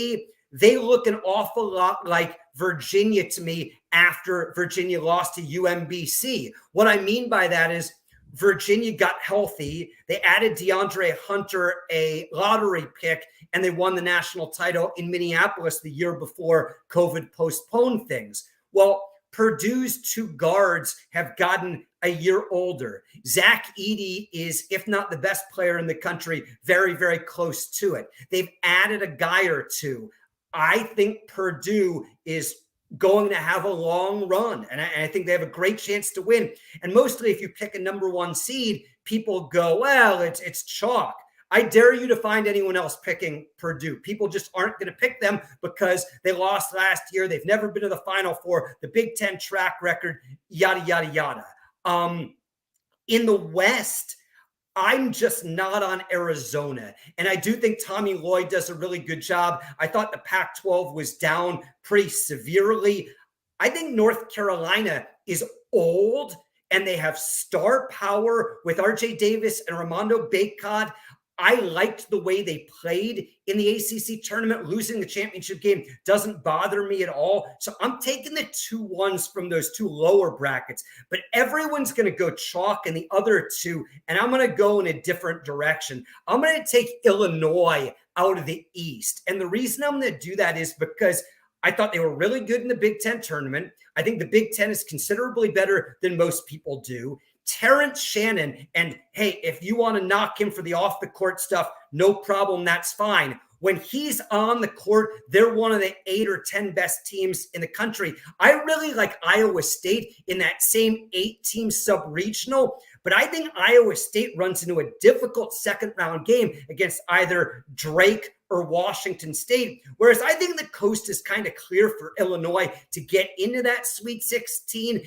They look an awful lot like Virginia to me after Virginia lost to UMBC. What I mean by that is Virginia got healthy. They added DeAndre Hunter, a lottery pick, and they won the national title in Minneapolis the year before COVID postponed things. Well, Purdue's two guards have gotten a year older. Zach Edey is, if not the best player in the country, very, very close to it. They've added a guy or two. I think Purdue is going to have a long run, and I think they have a great chance to win. And mostly if you pick a number one seed, people go, well, it's chalk. I dare you to find anyone else picking Purdue. People just aren't going to pick them because they lost last year. They've never been to the Final Four, the Big Ten track record, yada, yada, yada. In the West, I'm just not on Arizona. And I do think Tommy Lloyd does a really good job. I thought the Pac-12 was down pretty severely. I think North Carolina is old, and they have star power with RJ Davis and Armando Bacot. I liked the way they played in the ACC tournament. Losing the championship game doesn't bother me at all. So I'm taking the 2-1s from those two lower brackets, but everyone's going to go chalk in the other two, and I'm going to go in a different direction. I'm going to take Illinois out of the East. And the reason I'm going to do that is because I thought they were really good in the Big Ten tournament. I think the Big Ten is considerably better than most people do. Terrence Shannon, and hey, if you want to knock him for the off the court stuff, no problem, that's fine. When he's on the court, they're one of the 8 or 10 best teams in the country. I really like Iowa State in that same 8-team sub-regional, but I think Iowa State runs into a difficult second-round game against either Drake or Washington State, whereas I think the coast is kind of clear for Illinois to get into that Sweet 16,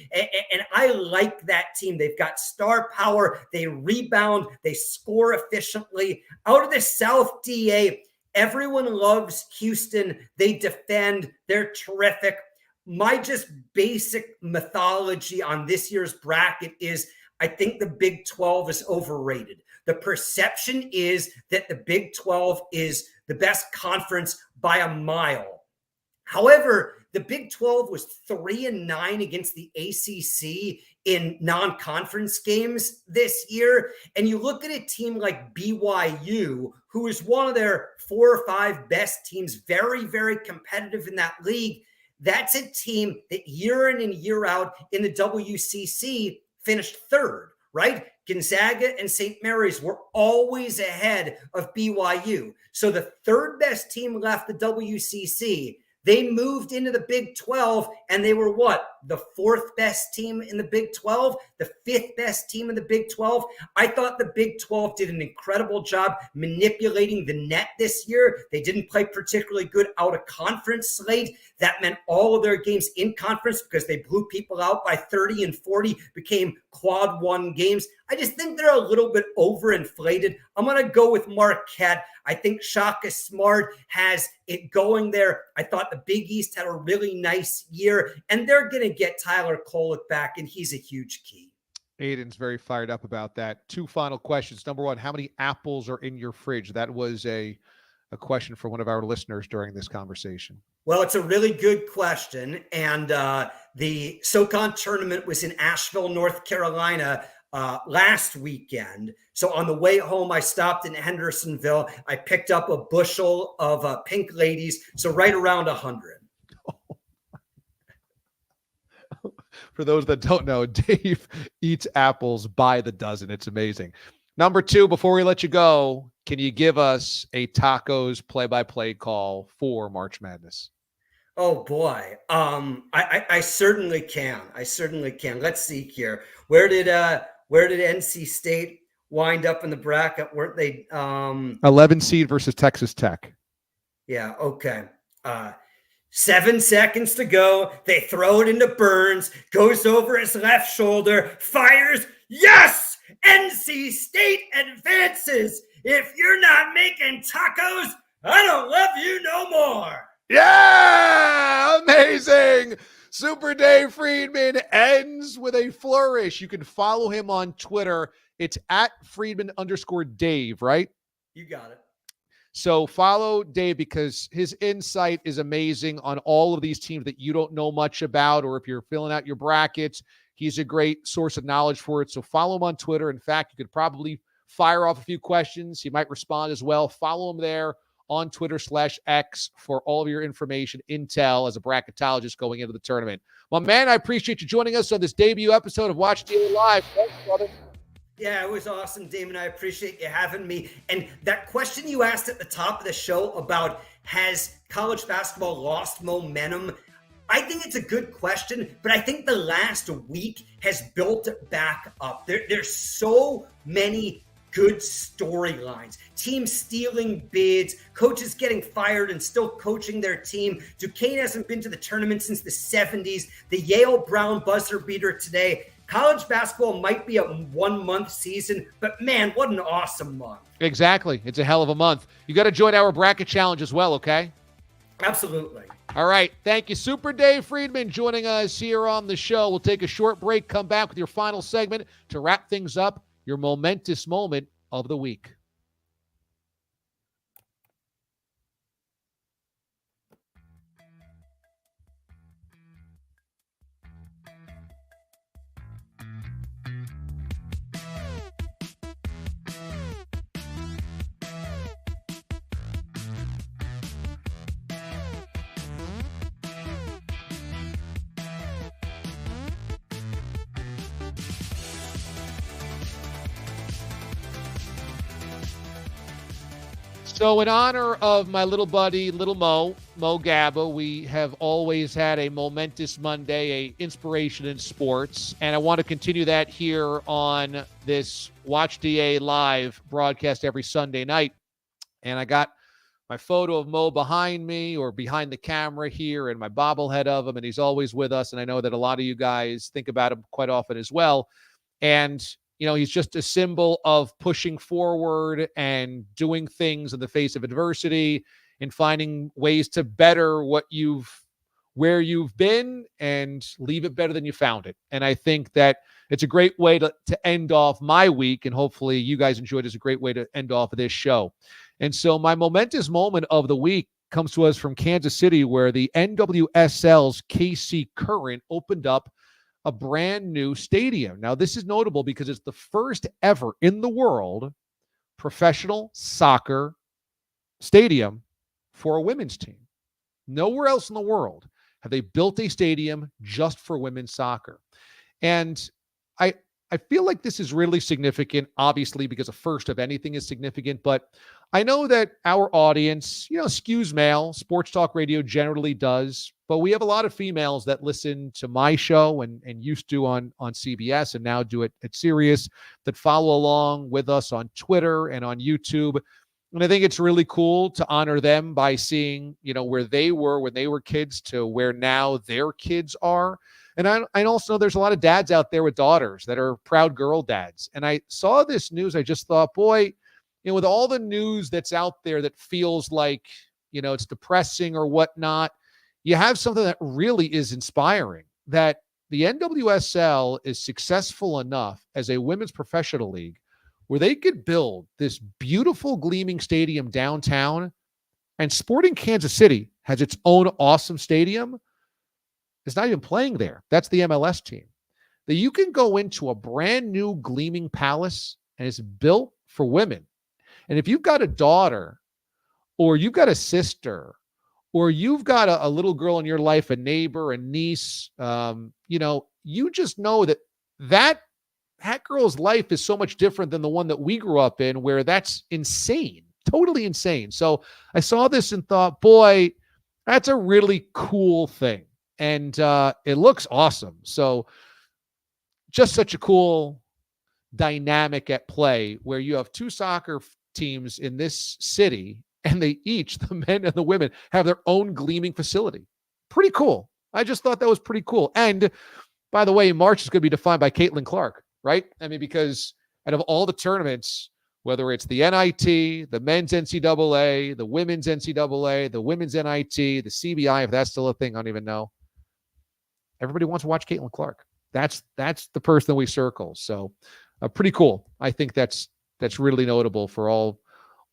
and I like that team. They've got star power, they rebound, they score efficiently. Out of the South, DA, everyone loves Houston. They defend. They're terrific. My just basic mythology on this year's bracket is I think the Big 12 is overrated. The perception is that the Big 12 is the best conference by a mile. However, the Big 12 was 3-9 against the ACC in non-conference games this year. And you look at a team like BYU, who is one of their 4 or 5 best teams, very, very competitive in that league. That's a team that year in and year out in the WCC finished third, right? Gonzaga and St. Mary's were always ahead of BYU. So the third best team left the WCC. They moved into the Big 12, and they were what? the fourth best team in the Big 12, the fifth best team in the Big 12. I thought the Big 12 did an incredible job manipulating the net this year. They didn't play particularly good out of conference slate. That meant all of their games in conference, because they blew people out by 30 and 40, became quad one games. I just think they're a little bit overinflated. I'm going to go with Marquette. I think Shaka Smart has it going there. I thought the Big East had a really nice year, and they're going to get Tyler Kolek back, and he's a huge key. Aiden's very fired up about that. Two final questions. Number one, how many apples are in your fridge? That was a question from one of our listeners during this conversation. Well, it's a really good question. And the SoCon tournament was in Asheville, North Carolina last weekend. So on the way home, I stopped in Hendersonville. I picked up a bushel of pink ladies. So right around 100. For those that don't know, Dave eats apples by the dozen. It's amazing. Number two, before we let you go, can you give us a tacos play-by-play call for March Madness? Oh boy. I certainly can. Let's see here. Where did NC State wind up in the bracket? Weren't they 11 seed versus Texas Tech? Yeah, okay. 7 seconds to go. They throw it into Burns, goes over his left shoulder, fires. Yes! NC State advances. If you're not making tacos, I don't love you no more. Yeah! Amazing! Super Dave Friedman ends with a flourish. You can follow him on Twitter. It's at Friedman_Dave, right? You got it. So follow Dave, because his insight is amazing on all of these teams that you don't know much about, or if you're filling out your brackets, he's a great source of knowledge for it. So follow him on Twitter. In fact, you could probably fire off a few questions. He might respond as well. Follow him there on Twitter/X for all of your information, intel as a bracketologist going into the tournament. Well, man, I appreciate you joining us on this debut episode of Watch D.A. Live. Thanks, brother. Yeah, it was awesome, Damon. I appreciate you having me. And that question you asked at the top of the show about, has college basketball lost momentum? I think it's a good question, but I think the last week has built it back up. There's so many good storylines. Teams stealing bids, coaches getting fired and still coaching their team. Duquesne hasn't been to the tournament since the 70s. The Yale Brown buzzer beater today. College basketball might be a 1 month season, but man, what an awesome month. Exactly. It's a hell of a month. You got to join our bracket challenge as well, okay? Absolutely. All right. Thank you. Super Dave Friedman joining us here on the show. We'll take a short break, come back with your final segment to wrap things up, your momentous moment of the week. So in honor of my little buddy, little Mo Gabba, we have always had a momentous Monday, a inspiration in sports. And I want to continue that here on this Watch DA live broadcast every Sunday night. And I got my photo of Mo behind me, or behind the camera here, and my bobblehead of him. And he's always with us. And I know that a lot of you guys think about him quite often as well. And you know, he's just a symbol of pushing forward and doing things in the face of adversity and finding ways to better where you've been and leave it better than you found it. And I think that it's a great way to end off my week, and hopefully you guys enjoyed it. It's a great way to end off this show. And so my momentous moment of the week comes to us from Kansas City, where the NWSL's KC Current opened up a brand new stadium. Now, this is notable because it's the first ever in the world professional soccer stadium for a women's team. Nowhere else in the world have they built a stadium just for women's soccer. And I feel like this is really significant, obviously, because a first of anything is significant, but I know that our audience, skews male. Sports talk radio generally does, but we have a lot of females that listen to my show and used to on CBS and now do it at Sirius, that follow along with us on Twitter and on YouTube. And I think it's really cool to honor them by seeing, where they were when they were kids to where now their kids are. And I also know there's a lot of dads out there with daughters that are proud girl dads. And I saw this news. I just thought, boy, with all the news that's out there that feels like, it's depressing or whatnot, you have something that really is inspiring, that the NWSL is successful enough as a women's professional league where they could build this beautiful gleaming stadium downtown, and Sporting Kansas City has its own awesome stadium. It's not even playing there. That's the MLS team. That you can go into a brand new gleaming palace and it's built for women. And if you've got a daughter or you've got a sister or you've got a little girl in your life, a neighbor, a niece, you just know that girl's life is so much different than the one that we grew up in, where that's insane, totally insane. So I saw this and thought, boy, that's a really cool thing. And it looks awesome. So just such a cool dynamic at play where you have two soccer teams in this city and they each, the men and the women, have their own gleaming facility. Pretty cool. I just thought that was pretty cool. And by the way, March is going to be defined by Caitlin Clark, right? I mean, because out of all the tournaments, whether it's the NIT, the men's NCAA, the women's NCAA, the women's NIT, the CBI, if that's still a thing, I don't even know. Everybody wants to watch Caitlin Clark. That's the person that we circle. So pretty cool. I think that's really notable for all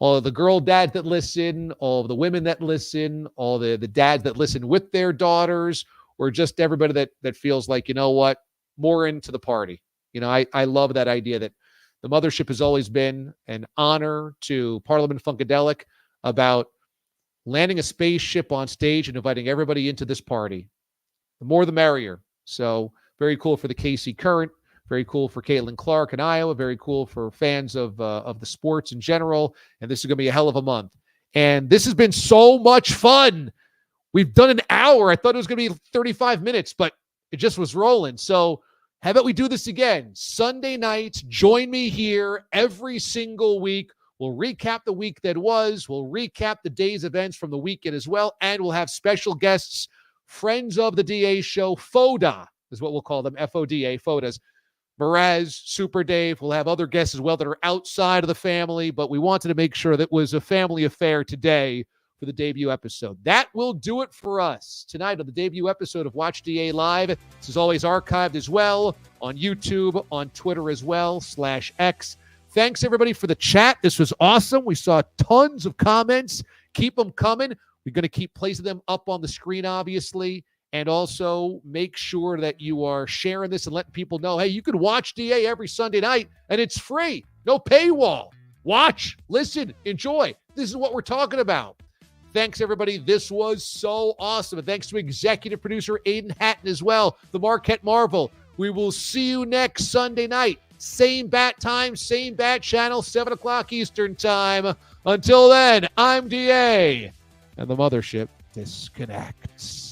of the girl dads that listen, all of the women that listen, all the dads that listen with their daughters, or just everybody that feels like, what, more into the party. I love that idea that the mothership has always been an honor to Parliament Funkadelic about landing a spaceship on stage and inviting everybody into this party. The more the merrier. So very cool for the KC Current. Very cool for Caitlin Clark in Iowa. Very cool for fans of the sports in general. And this is going to be a hell of a month. And this has been so much fun. We've done an hour. I thought it was going to be 35 minutes, but it just was rolling. So how about we do this again? Sunday nights, join me here every single week. We'll recap the week that was. We'll recap the day's events from the weekend as well. And we'll have special guests, friends of the DA show, FODA is what we'll call them, FODA, FODAs. Mraz, Super Dave. We'll have other guests as well that are outside of the family, but we wanted to make sure that was a family affair today for the debut episode. That will do it for us tonight on the debut episode of Watch D.A. Live. This is always archived as well on YouTube, on Twitter as well, /X. Thanks, everybody, for the chat. This was awesome. We saw tons of comments. Keep them coming. We're going to keep placing them up on the screen, obviously. And also make sure that you are sharing this and letting people know, hey, you can watch DA every Sunday night, and it's free. No paywall. Watch, listen, enjoy. This is what we're talking about. Thanks, everybody. This was so awesome. And thanks to executive producer Aiden Hatton as well, the Marquette Marvel. We will see you next Sunday night. Same bat time, same bat channel, 7 o'clock Eastern time. Until then, I'm DA, and the mothership disconnects.